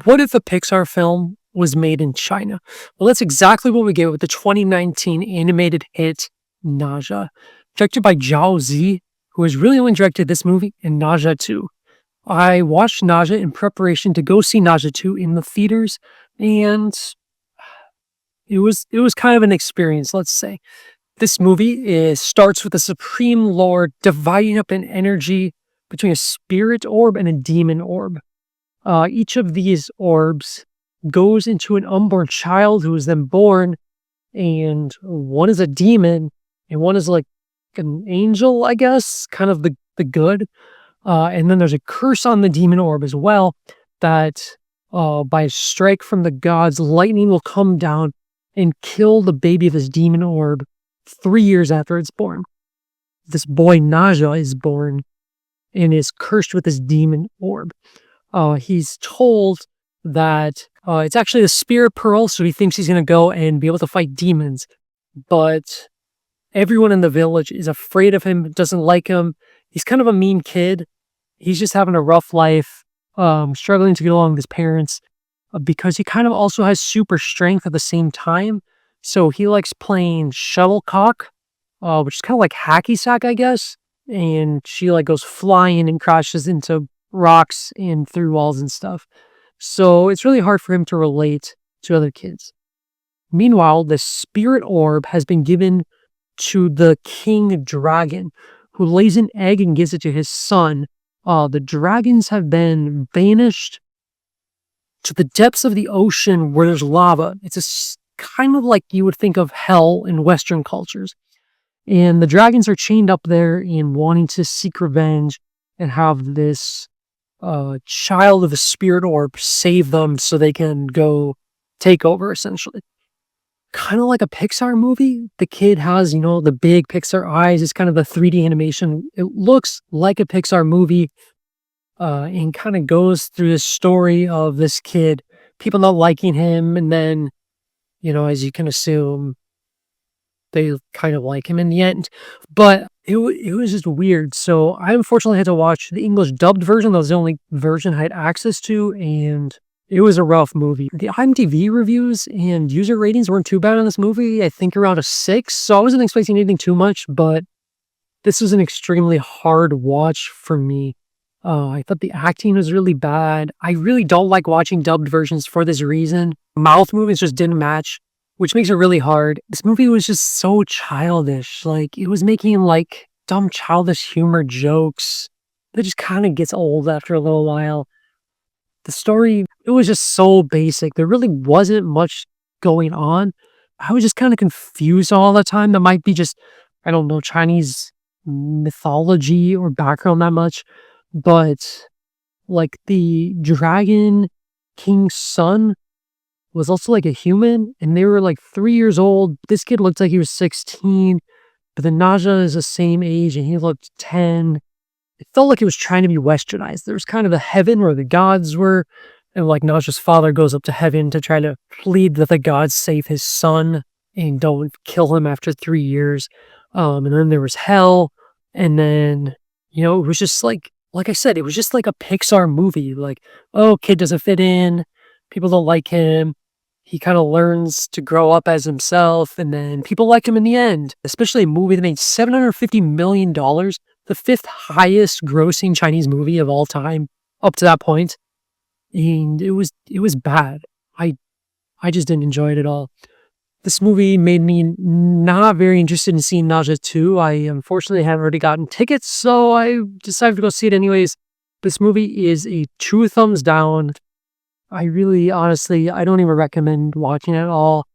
What if a Pixar film was made in China? Well, that's exactly what we get with the 2019 animated hit Ne Zha, directed by Zhao Zi, who has really only directed this movie and Ne Zha 2. I watched Ne Zha in preparation to go see Ne Zha 2 in the theaters, and it was kind of an experience, let's say. This movie starts with a supreme lord dividing up an energy between a spirit orb and a demon orb. Each of these orbs goes into an unborn child who is then born, and one is a demon, and one is like an angel, I guess, kind of the good. And then there's a curse on the demon orb as well that by a strike from the gods, lightning will come down and kill the baby of this demon orb 3 years after it's born. This boy Ne Zha is born and is cursed with this demon orb. He's told that it's actually the spirit pearl, so he thinks he's going to go and be able to fight demons. But everyone in the village is afraid of him, doesn't like him. He's kind of a mean kid. He's just having a rough life, struggling to get along with his parents because he kind of also has super strength at the same time. So he likes playing shuttlecock, which is kind of like hacky sack, I guess. And she like goes flying and crashes into rocks and through walls and stuff. So it's really hard for him to relate to other kids. Meanwhile, the spirit orb has been given to the king dragon, who lays an egg and gives it to his son. The dragons have been banished to the depths of the ocean where there's lava. It's kind of like you would think of hell in Western cultures. And the dragons are chained up there and wanting to seek revenge and have this child of the spirit orb save them so they can go take over, essentially. Kind of like a Pixar movie. The kid has, the big Pixar eyes. It's kind of the 3D animation. It looks like a Pixar movie and kind of goes through the story of this kid, people not liking him, and then, as you can assume, they kind of like him in the end. But it was just weird. So I unfortunately had to watch the English dubbed version. That was the only version I had access to, and it was a rough movie. The IMDb reviews and user ratings weren't too bad on this movie. I think around a 6. So I wasn't expecting anything too much, but this was an extremely hard watch for me. I thought the acting was really bad. I really don't like watching dubbed versions for this reason. Mouth movements just didn't match, which makes it really hard. This movie was just so childish. Like, it was making like dumb childish humor jokes that just kind of gets old after a little while. The story, it was just so basic. There really wasn't much going on. I was just kind of confused all the time. That might be just, I don't know, Chinese mythology or background that much. But like the dragon king's son was also like a human, and they were like 3 years old. This kid looked like he was 16, but then Ne Zha is the same age and he looked 10. It felt like it was trying to be westernized. There was kind of a heaven where the gods were, and like Ne Zha's father goes up to heaven to try to plead that the gods save his son and don't kill him after 3 years. And then there was hell, and then, it was just like I said, it was just like a Pixar movie. Like, oh, kid doesn't fit in. People don't like him. He kind of learns to grow up as himself, and then people like him in the end. Especially a movie that made $750 million, the 5th highest grossing Chinese movie of all time up to that point. And it was bad. I just didn't enjoy it at all. This movie made me not very interested in seeing Ne Zha 2. I unfortunately haven't already gotten tickets, so I decided to go see it anyways. This movie is a 2 thumbs down. I really, honestly, I don't even recommend watching it at all.